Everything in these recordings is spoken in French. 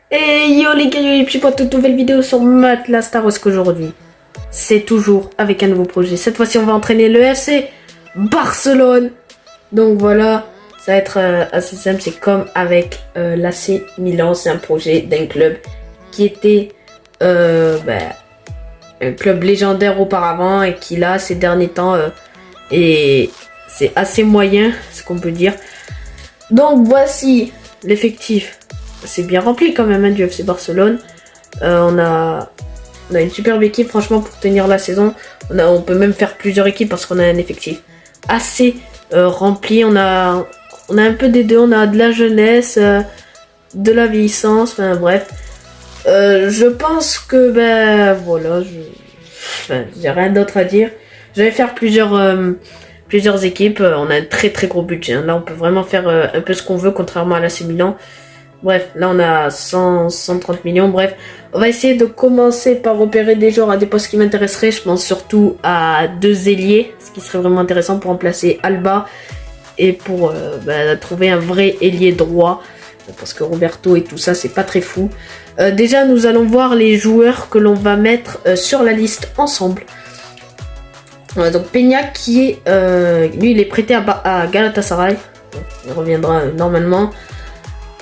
Et yo les gars, yo les petits potes, toute nouvelle vidéo sur Matelas Star Wars qu'aujourd'hui. C'est toujours avec un nouveau projet. Cette fois-ci, on va entraîner le FC Barcelone. Donc voilà, ça va être assez simple. C'est comme avec l'AC Milan. C'est un projet d'un club qui était un club légendaire auparavant et qui là, ces derniers temps, et c'est assez moyen, ce qu'on peut dire. Donc voici l'effectif. C'est bien rempli quand même, hein, du FC Barcelone. On a une superbe équipe, franchement, pour tenir la saison. On peut même faire plusieurs équipes parce qu'on a un effectif assez rempli. On a un peu des deux. On a de la jeunesse, de la vieillissance, enfin bref. Je pense que, voilà, j'ai rien d'autre à dire. Je vais faire plusieurs équipes. On a un très très gros budget, hein. Là, on peut vraiment faire un peu ce qu'on veut, contrairement à l'AC Milan. Bref, là on a 130 millions. Bref, on va essayer de commencer par repérer des joueurs à des postes qui m'intéresseraient. Je pense surtout à deux ailiers, ce qui serait vraiment intéressant pour remplacer Alba et pour trouver un vrai ailier droit. Parce que Roberto et tout ça, c'est pas très fou. Déjà, nous allons voir les joueurs que l'on va mettre sur la liste ensemble. Donc Peña qui est, lui il est prêté à Galatasaray. Il reviendra normalement.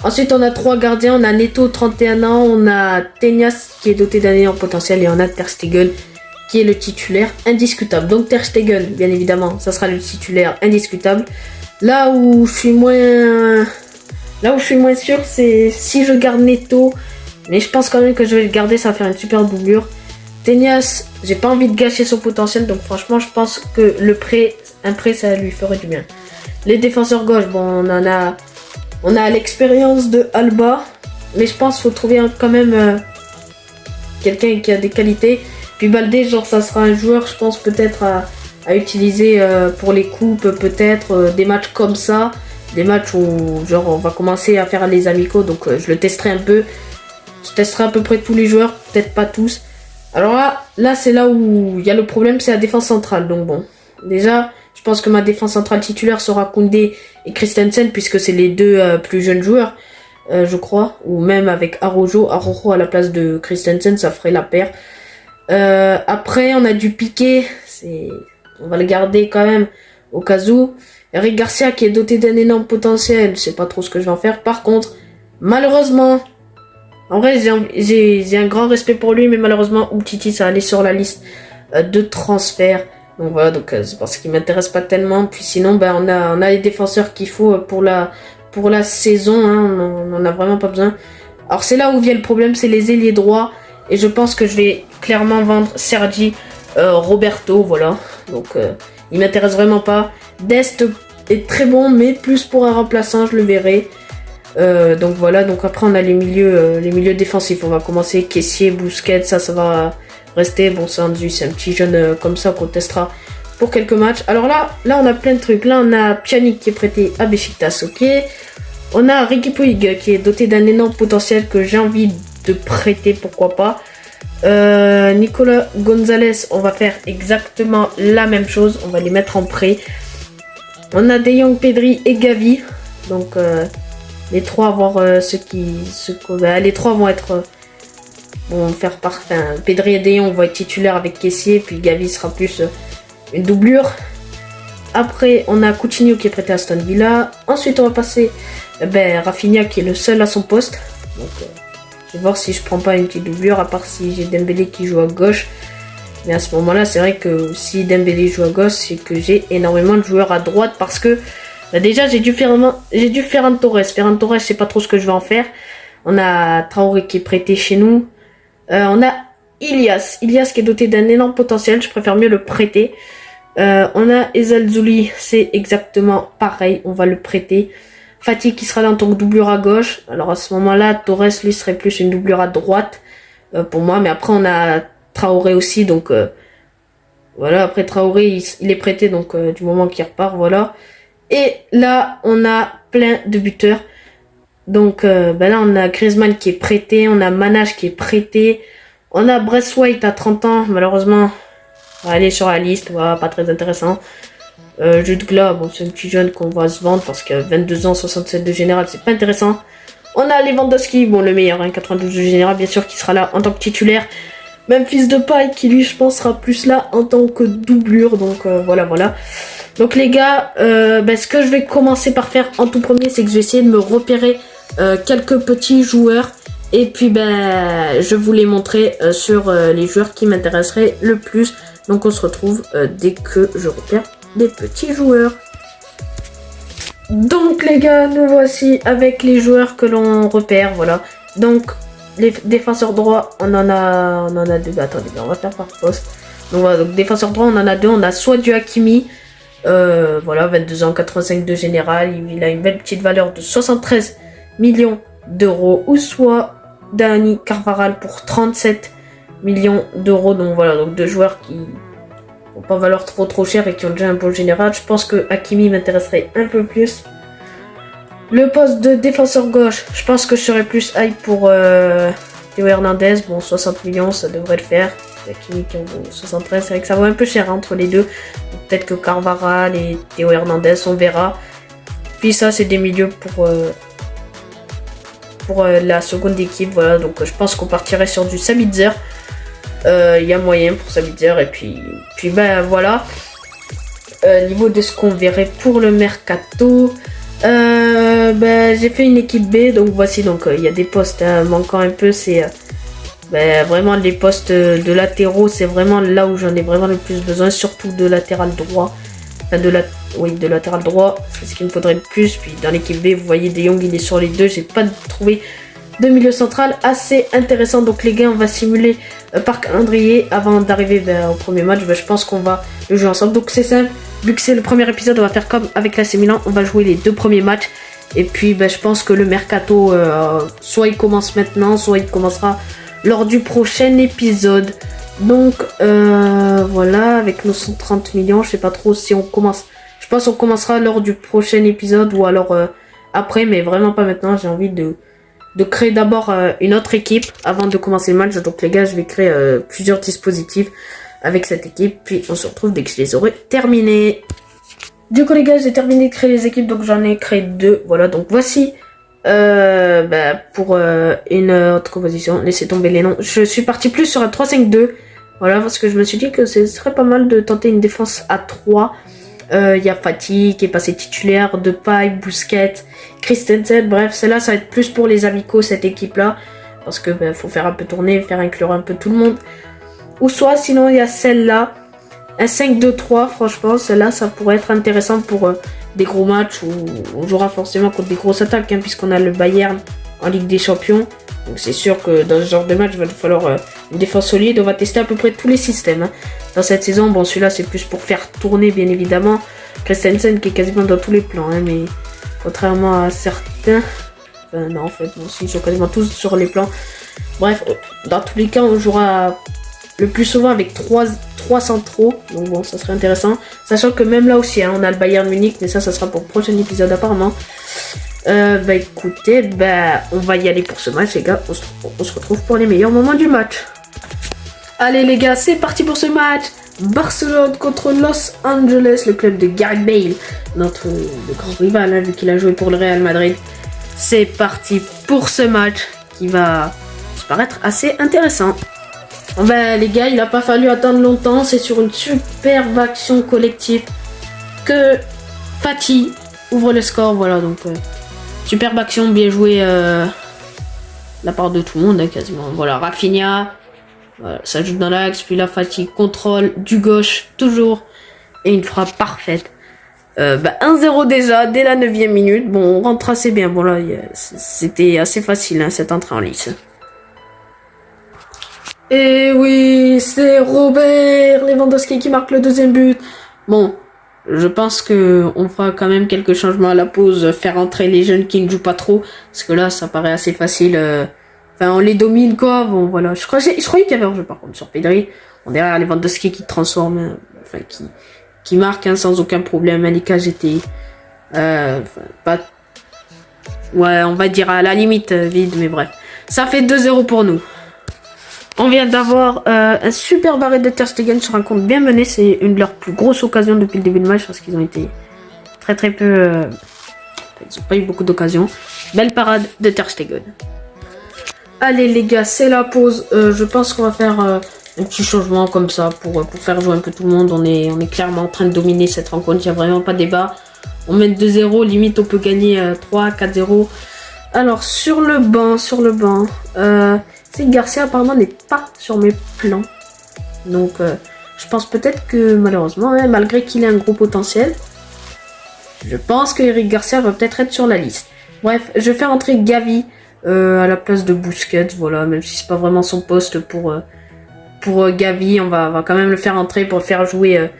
Ensuite, on a trois gardiens. On a Neto, 31 ans. On a Tenias, qui est doté d'un élan potentiel. Et on a Ter Stegen, qui est le titulaire indiscutable. Donc, Ter Stegen, bien évidemment, ça sera le titulaire indiscutable. Là où je suis moins sûr, c'est si je garde Neto. Mais je pense quand même que je vais le garder. Ça va faire une super doublure. Tenias, j'ai pas envie de gâcher son potentiel. Donc, franchement, je pense que un prêt, ça lui ferait du bien. Les défenseurs gauche, bon, on a l'expérience de Alba, mais je pense qu'il faut trouver quand même quelqu'un qui a des qualités. Puis Baldé, genre ça sera un joueur, je pense peut-être à utiliser pour les coupes, peut-être des matchs comme ça, des matchs où genre on va commencer à faire les amicaux, donc je le testerai un peu. Je testerai à peu près tous les joueurs, peut-être pas tous. Alors là c'est là où il y a le problème, c'est la défense centrale. Donc bon, déjà je pense que ma défense centrale titulaire sera Koundé et Christensen, puisque c'est les deux plus jeunes joueurs, je crois. Ou même avec Araujo à la place de Christensen, ça ferait la paire. Après, on a du Piqué. On va le garder quand même au cas où. Eric Garcia qui est doté d'un énorme potentiel. Je sais pas trop ce que je vais en faire. Par contre, malheureusement, en vrai, j'ai un grand respect pour lui, mais malheureusement, Umtiti, ça allait sur la liste de transferts. Donc voilà, c'est parce qu'il m'intéresse pas tellement. Puis sinon, on a les défenseurs qu'il faut pour la saison, hein. On en a vraiment pas besoin. Alors c'est là où vient le problème, c'est les ailiers droits. Et je pense que je vais clairement vendre Sergi Roberto, voilà. Donc il m'intéresse vraiment pas. Dest est très bon, mais plus pour un remplaçant, je le verrai. Donc voilà, donc après on a les milieux défensifs. On va commencer Kessié, Busquets, ça va rester. Bon, c'est un petit jeune comme ça qu'on testera pour quelques matchs. Alors là on a plein de trucs. Là on a Pjanic qui est prêté à Beşiktaş, ok. On a Riqui Puig qui est doté d'un énorme potentiel que j'ai envie de prêter, pourquoi pas. Nicolas Gonzalez, on va faire exactement la même chose. On va les mettre en prêt. On a De Jong, Pedri et Gavi. Donc les trois voir les trois vont être faire parfait. Pedri et De Jong vont être titulaires avec Kessié, puis Gavi sera plus une doublure. Après, on a Coutinho qui est prêté à Aston Villa. Ensuite, on va passer Rafinha qui est le seul à son poste. Donc, je vais voir si je prends pas une petite doublure, à part si j'ai Dembélé qui joue à gauche. Mais à ce moment-là, c'est vrai que si Dembélé joue à gauche, c'est que j'ai énormément de joueurs à droite parce que déjà j'ai dû Ferran Torres. Ferran Torres, je sais pas trop ce que je vais en faire. On a Traoré qui est prêté chez nous. On a Ilias qui est doté d'un énorme potentiel. Je préfère mieux le prêter. On a Ezalzouli, c'est exactement pareil. On va le prêter. Fatih qui sera là en tant que doublure à gauche. Alors à ce moment-là, Torres lui serait plus une doublure à droite pour moi. Mais après on a Traoré aussi, donc voilà. Après Traoré, il est prêté, donc du moment qu'il repart, voilà. Et là, on a plein de buteurs. Donc là, on a Griezmann qui est prêté, on a Manage qui est prêté, on a Braithwaite à 30 ans, malheureusement, on va aller sur la liste, voilà, pas très intéressant. Jude Gla, bon, c'est un petit jeune qu'on va se vendre parce que 22 ans, 67 de général, c'est pas intéressant. On a Lewandowski, bon le meilleur, hein, 92 du général, bien sûr, qui sera là en tant que titulaire. Même Fils de paille qui lui, je pense, sera plus là en tant que doublure. Donc voilà. Donc les gars, ce que je vais commencer par faire en tout premier, c'est que je vais essayer de me repérer quelques petits joueurs. Et puis je vais vous les montrer sur les joueurs qui m'intéresseraient le plus. Donc on se retrouve dès que je repère des petits joueurs. Donc les gars, nous voici avec les joueurs que l'on repère, voilà. Donc les défenseurs droits, on en a deux. Attendez, on va faire par poste. Donc voilà, donc défenseur droit, on en a deux. On a soit du Hakimi, voilà, 22 ans, 85 de général. Il a une belle petite valeur de 73 millions d'euros. Ou soit Dani Carvajal pour 37 millions d'euros. Donc voilà, donc deux joueurs qui n'ont pas valeur trop cher et qui ont déjà un bon général. Je pense que Hakimi m'intéresserait un peu plus. Le poste de défenseur gauche, je pense que je serais plus hype pour Théo Hernandez. Bon, 60 millions, ça devrait le faire. Hakimi qui en vaut 73, c'est vrai que ça vaut un peu cher hein, entre les deux. Peut-être que Carvajal et Théo Hernandez, on verra. Puis ça, c'est des milieux pour la seconde équipe. Voilà, donc je pense qu'on partirait sur du Sabitzer. Il y a moyen pour Sabitzer. Et puis voilà. Niveau de ce qu'on verrait pour le mercato. J'ai fait une équipe B, donc voici, donc il y a des postes manquant un peu, c'est vraiment les postes de latéraux, c'est vraiment là où j'en ai vraiment le plus besoin, surtout de latéral droit, enfin de latéral droit, c'est ce qu'il me faudrait le plus. Puis dans l'équipe B, vous voyez De Jong, il est sur les deux, j'ai pas trouvé de milieu central assez intéressant. Donc les gars, on va simuler par calendrier avant d'arriver au premier match. Je pense qu'on va le jouer ensemble, donc c'est simple. Vu que c'est le premier épisode, on va faire comme avec l'AC Milan, on va jouer les deux premiers matchs. Et puis je pense que le mercato, soit il commence maintenant, soit il commencera lors du prochain épisode. Donc voilà, avec nos 130 millions, je sais pas trop si on commence. Je pense qu'on commencera lors du prochain épisode ou alors après, mais vraiment pas maintenant. J'ai envie de créer d'abord une autre équipe avant de commencer le match. Donc les gars, je vais créer plusieurs dispositifs avec cette équipe, puis on se retrouve dès que je les aurai terminés. Du coup les gars, j'ai terminé de créer les équipes, donc j'en ai créé deux. Voilà, donc voici pour une autre composition. Laissez tomber les noms. Je suis parti plus sur un 3-5-2. Voilà, parce que je me suis dit que ce serait pas mal de tenter une défense à 3. Il y a Fati qui est passé titulaire, Depay, Busquets, Christensen. Bref, celle-là, ça va être plus pour les amicaux, cette équipe-là. Parce que faut faire un peu tourner, faire inclure un peu tout le monde. Ou soit, sinon, il y a celle-là. Un 5-2-3, franchement, celle-là, ça pourrait être intéressant pour des gros matchs où on jouera forcément contre des grosses attaques, hein, puisqu'on a le Bayern en Ligue des Champions. Donc c'est sûr que dans ce genre de match, il va falloir une défense solide. On va tester à peu près tous les systèmes. Hein. Dans cette saison, bon, celui-là, c'est plus pour faire tourner, bien évidemment. Christensen qui est quasiment dans tous les plans, hein, mais contrairement à certains... Enfin, non, en fait, bon, ils sont quasiment tous sur les plans. Bref, dans tous les cas, on jouera le plus souvent avec 3 centraux. Donc bon, ça serait intéressant. Sachant que même là aussi, hein, on a le Bayern Munich, mais ça sera pour le prochain épisode apparemment. Écoutez, on va y aller pour ce match, les gars. On se retrouve pour les meilleurs moments du match. Allez les gars, c'est parti pour ce match. Barcelone contre Los Angeles, le club de Gareth Bale, notre le grand rival, hein, vu qu'il a joué pour le Real Madrid. C'est parti pour ce match qui va se paraître assez intéressant. Les gars, il n'a pas fallu attendre longtemps. C'est sur une superbe action collective que Fati ouvre le score. Voilà, donc superbe action, bien jouée de la part de tout le monde, hein, quasiment. Voilà, Rafinha, voilà, ça joue dans l'axe. Puis là, Fati contrôle du gauche, toujours. Et une frappe parfaite. 1-0 déjà, dès la 9e minute. Bon, on rentre assez bien. Bon là, c'était assez facile, hein, cette entrée en lice. Et oui, c'est Robert Lewandowski qui marque le deuxième but. Bon, je pense que on fera quand même quelques changements à la pause, faire entrer les jeunes qui ne jouent pas trop, parce que là, ça paraît assez facile. Enfin, on les domine, quoi. Bon, voilà. Je croyais qu'il y avait un jeu, par contre, sur Pedri. Bon, derrière, Lewandowski qui transforme, hein, enfin, qui marque, hein, sans aucun problème. Malika, j'étais, pas, ouais, on va dire à la limite vide, mais bref. Ça fait 2-0 pour nous. On vient d'avoir un super barré de Ter Stegen sur un compte bien mené. C'est une de leurs plus grosses occasions depuis le début de match parce qu'ils ont été très peu... ils n'ont pas eu beaucoup d'occasions. Belle parade de Ter Stegen. Allez les gars, c'est la pause. Je pense qu'on va faire un petit changement comme ça pour faire jouer un peu tout le monde. On est clairement en train de dominer cette rencontre, il n'y a vraiment pas de débat. On mène 2-0, limite on peut gagner 3-4-0. Alors sur le banc, c'est Garcia apparemment n'est pas sur mes plans. Donc je pense peut-être que malheureusement, hein, malgré qu'il ait un gros potentiel, je pense que Eric Garcia va peut-être être sur la liste. Bref, je vais faire entrer Gavi à la place de Busquets, voilà, même si c'est pas vraiment son poste pour Gavi, on va quand même le faire entrer pour le faire jouer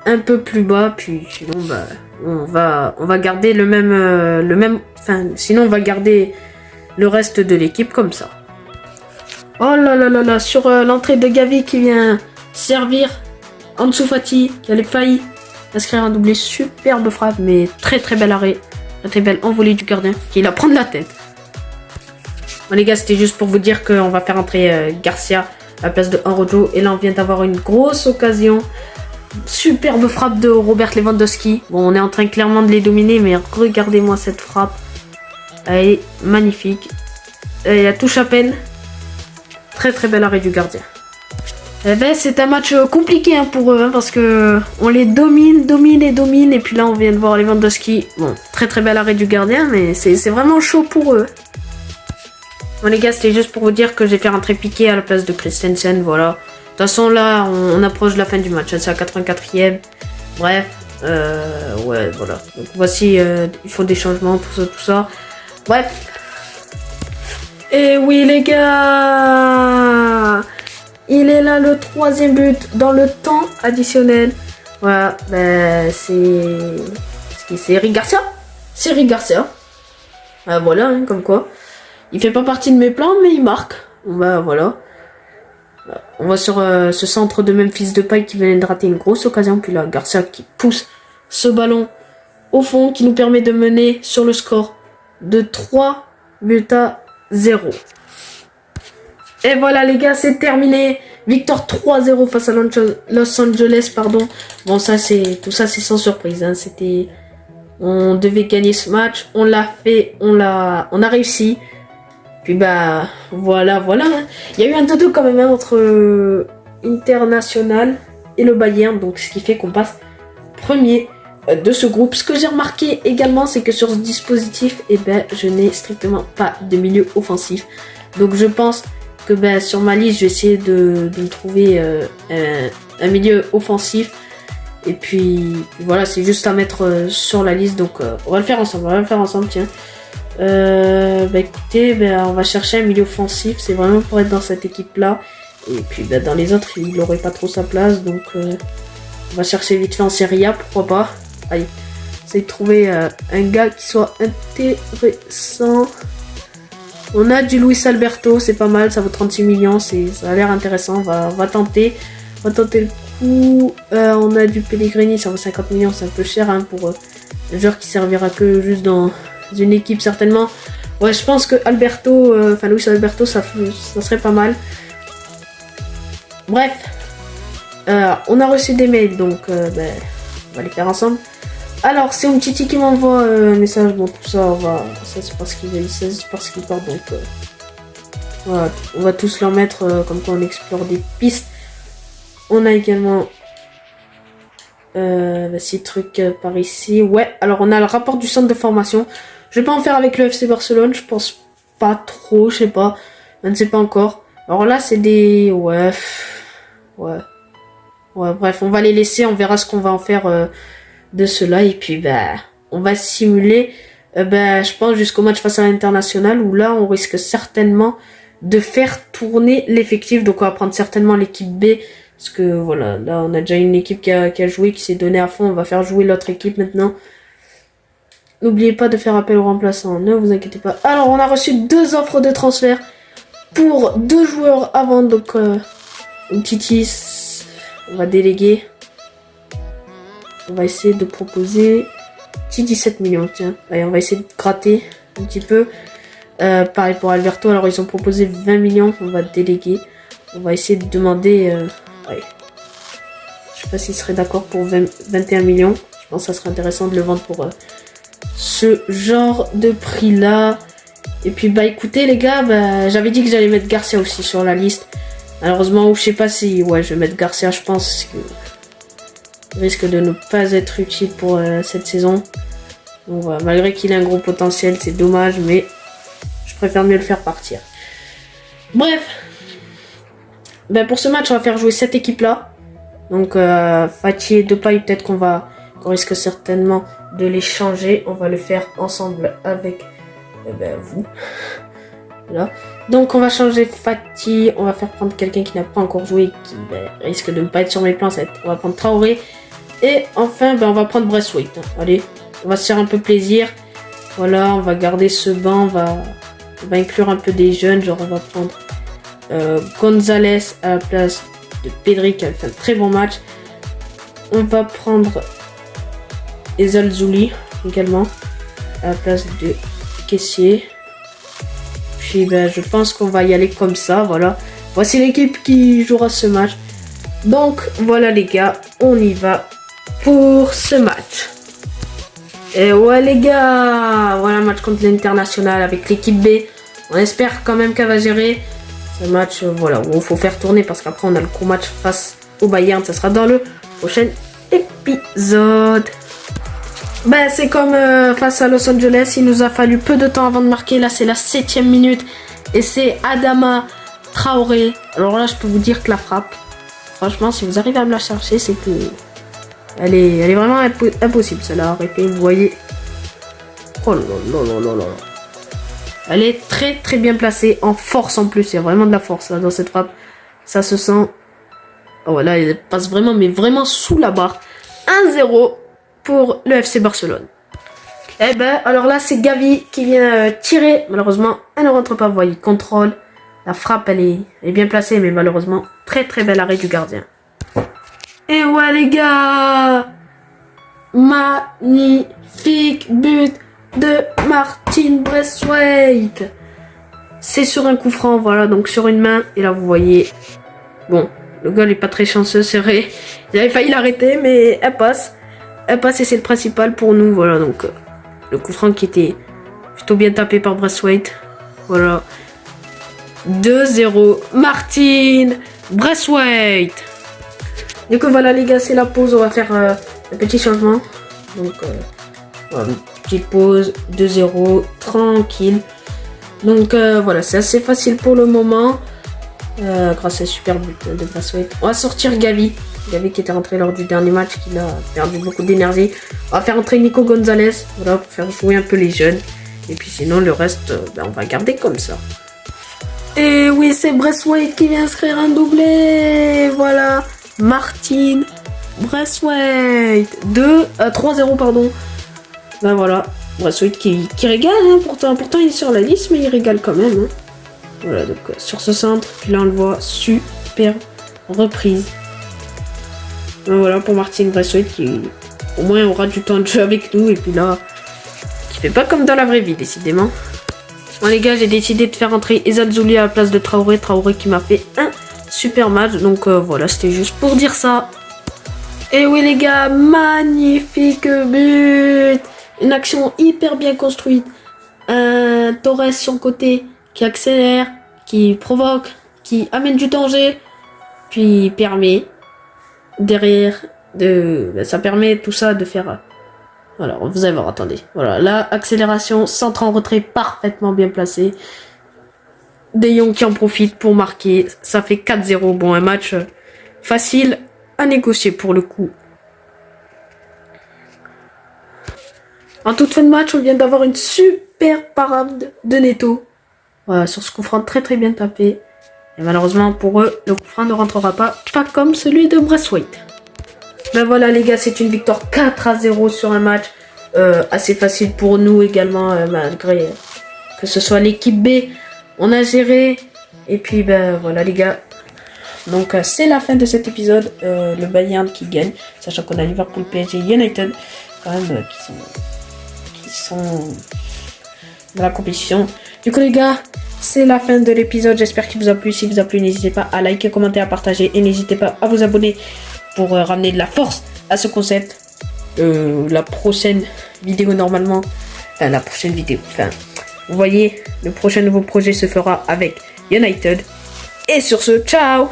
un peu plus bas, puis sinon bah on va garder le même, enfin sinon on va garder le reste de l'équipe comme ça. Oh là là là là, sur l'entrée de Gavi qui vient servir Ansu Fati, qui a failli inscrire un doublé, superbe frappe, mais très très bel arrêt, très belle envolée du gardien, qui la prend de la tête. Bon les gars, c'était juste pour vous dire qu'on va faire entrer Garcia à la place de Araujo, et là on vient d'avoir une grosse occasion. Superbe frappe de Robert Lewandowski. Bon, on est en train clairement de les dominer, mais regardez-moi cette frappe. Elle est magnifique. Elle la touche à peine. Très très bel arrêt du gardien. Eh ben, c'est un match compliqué hein, pour eux, hein, parce que on les domine, et puis là on vient de voir Lewandowski. Bon, très très bel arrêt du gardien, mais c'est vraiment chaud pour eux. Bon les gars, c'était juste pour vous dire que j'ai fait rentrer Piqué à la place de Christensen, voilà. De toute façon là, on approche de la fin du match, c'est à 84e. Bref, ouais, voilà. Donc voici, il faut des changements, tout ça. Bref. Et oui les gars, il est là le 3e but dans le temps additionnel. Voilà, ben c'est Eric Garcia. C'est Eric Garcia. Voilà, hein, comme quoi. Il fait pas partie de mes plans, mais il marque. Bah voilà. On va sur ce centre de Memphis Depay qui venait de rater une grosse occasion. Puis là, Garcia qui pousse ce ballon au fond, qui nous permet de mener sur le score de 3-0. Et voilà les gars, c'est terminé. Victoire 3-0 face à Los Angeles, pardon. Bon, tout ça c'est sans surprise. Hein. On devait gagner ce match. On l'a fait, on a réussi. Puis bah voilà. Il y a eu un 2-2 quand même hein, entre International et le Bayern, donc ce qui fait qu'on passe premier de ce groupe. Ce que j'ai remarqué également, c'est que sur ce dispositif, je n'ai strictement pas de milieu offensif. Donc je pense que sur ma liste, je vais essayer de me trouver un milieu offensif. Et puis voilà, c'est juste à mettre sur la liste. Donc on va le faire ensemble, tiens. Écoutez, on va chercher un milieu offensif, c'est vraiment pour être dans cette équipe là. Et puis dans les autres, il n'aurait pas trop sa place, donc on va chercher vite fait en Serie A, pourquoi pas. Allez, essayer de trouver un gars qui soit intéressant. On a du Luis Alberto, c'est pas mal, ça vaut 36 millions, ça a l'air intéressant, on va tenter le coup. On a du Pellegrini, ça vaut 50 millions, c'est un peu cher hein, pour un joueur qui servira que juste dans une équipe certainement. Ouais, je pense que Luis Alberto, ça serait pas mal. Bref, on a reçu des mails, donc on va les faire ensemble. Alors, c'est Umtiti qui m'envoie un message. Bon, tout ça, ça c'est parce qu'il part, donc voilà, on va tous leur mettre comme quoi on explore des pistes. On a également ces trucs par ici. Ouais, alors on a le rapport du centre de formation. Je vais pas en faire avec le FC Barcelone, je pense pas trop, je sais pas. Je ne sais pas encore. Alors là, c'est des... Ouais, bref, on va les laisser, on verra ce qu'on va en faire de cela. Et puis, on va simuler, je pense, jusqu'au match face à l'International, où là, on risque certainement de faire tourner l'effectif. Donc, on va prendre certainement l'équipe B. Parce que, voilà, là, on a déjà une équipe qui a joué, qui s'est donnée à fond. On va faire jouer l'autre équipe maintenant. N'oubliez pas de faire appel aux remplaçants, ne vous inquiétez pas. Alors, on a reçu 2 offres de transfert pour 2 joueurs avant. Donc, Umtiti, on va déléguer. On va essayer de proposer 17 millions, tiens. Allez, on va essayer de gratter un petit peu. Pareil pour Alberto, alors ils ont proposé 20 millions, on va déléguer. On va essayer de demander... allez. Je sais pas s'il serait d'accord pour 21 millions. Je pense que ça serait intéressant de le vendre pour ce genre de prix là. Et puis bah écoutez les gars, bah, j'avais dit que j'allais mettre Garcia aussi sur la liste. Malheureusement, je sais pas si... Ouais, je vais mettre Garcia, je pense que... Il risque de ne pas être utile pour cette saison. Donc voilà, malgré qu'il ait un gros potentiel, c'est dommage, mais je préfère mieux le faire partir. Bref. Ben pour ce match, on va faire jouer cette équipe-là. Donc Fati et Depay, peut-être qu'on risque certainement de les changer. On va le faire ensemble avec vous. Voilà. Donc on va changer Fati, on va faire prendre quelqu'un qui n'a pas encore joué, qui risque de ne pas être sur mes plans. On va prendre Traoré. Et enfin, on va prendre Braithwaite. Allez, on va se faire un peu plaisir. Voilà, on va garder ce banc, on va inclure un peu des jeunes. Genre on va prendre Gonzalez à la place de Pedri qui a fait un très bon match. On va prendre Ezalzouli également à la place de Kessié. Puis je pense qu'on va y aller comme ça, voilà. Voici l'équipe qui jouera ce match. Donc voilà les gars, on y va pour ce match. Et ouais les gars, voilà match contre l'International avec l'équipe B. On espère quand même qu'elle va gérer ce match, voilà, où il faut faire tourner parce qu'après on a le gros match face au Bayern. Ça sera dans le prochain épisode. C'est comme face à Los Angeles, il nous a fallu peu de temps avant de marquer. Là c'est la 7e minute et c'est Adama Traoré. Alors là je peux vous dire que la frappe, franchement si vous arrivez à me la chercher, c'est que elle est vraiment impossible celle-là. Arrêtez, vous voyez. Oh là là là là là. Elle est très très bien placée, en force en plus. Il y a vraiment de la force là dans cette frappe. Ça se sent. Oh voilà, elle passe vraiment, mais vraiment sous la barre. 1-0 pour le FC Barcelone. Et alors là, c'est Gavi qui vient tirer. Malheureusement, elle ne rentre pas. Vous voyez, contrôle. La frappe, elle est bien placée, mais malheureusement, très très bel arrêt du gardien. Et ouais, les gars, magnifique but de Martin Braithwaite. C'est sur un coup franc, voilà, donc sur une main. Et là, vous voyez, bon, le goal n'est pas très chanceux, c'est vrai. J'avais failli l'arrêter, mais elle passe. Elle passe et c'est le principal pour nous, voilà. Donc, le coup franc qui était plutôt bien tapé par Braithwaite. Voilà. 2-0, Martin Braithwaite. Du coup, voilà, les gars, c'est la pause. On va faire un petit changement. Donc, voilà, une petite pause, 2-0, tranquille. Donc, voilà, c'est assez facile pour le moment. Grâce à un super but de Braithwaite. On va sortir Gavi. Gavi qui était rentré lors du dernier match, qui a perdu beaucoup d'énergie. On va faire entrer Nico Gonzalez. Voilà, pour faire jouer un peu les jeunes. Et puis sinon, le reste, on va garder comme ça. Et oui, c'est Braithwaite qui vient inscrire un doublé. Voilà. Martin Braithwaite 3-0 pardon. Voilà, Braithwaite qui régale hein, pourtant il est sur la liste mais il régale quand même hein. Voilà, donc sur ce centre, puis là on le voit, super reprise. Voilà pour Martin Braithwaite qui au moins aura du temps de jeu avec nous et puis là qui fait pas comme dans la vraie vie décidément. Bon les gars, j'ai décidé de faire entrer Ezalzouli à la place de Traoré qui m'a fait un super match, donc voilà, c'était juste pour dire ça. Et oui les gars, magnifique but. Une action hyper bien construite. Un Torres sur le côté qui accélère, qui provoque, qui amène du danger, puis permet derrière de... ça permet tout ça de faire... Voilà, vous allez voir, attendez. Voilà, là, accélération, centre en retrait parfaitement bien placé. De Jong qui en profite pour marquer. Ça fait 4-0. Bon, un match facile à négocier pour le coup. En toute fin de match, on vient d'avoir une super parade de Neto. Voilà, sur ce coup franc très très bien tapé. Et malheureusement pour eux, le coup franc ne rentrera pas comme celui de Braithwaite. Voilà les gars, c'est une victoire 4-0 sur un match assez facile pour nous également, malgré que ce soit l'équipe B. On a géré. Et puis voilà les gars. Donc c'est la fin de cet épisode. Le Bayern qui gagne. Sachant qu'on a Liverpool, PSG, United quand même qui sont dans la compétition. Du coup les gars, c'est la fin de l'épisode. J'espère qu'il vous a plu. Si vous a plu, n'hésitez pas à liker, commenter, à partager. Et n'hésitez pas à vous abonner pour ramener de la force à ce concept. La prochaine vidéo normalement Enfin, la prochaine vidéo. Enfin, vous voyez, le prochain nouveau projet se fera avec United. Et sur ce, ciao!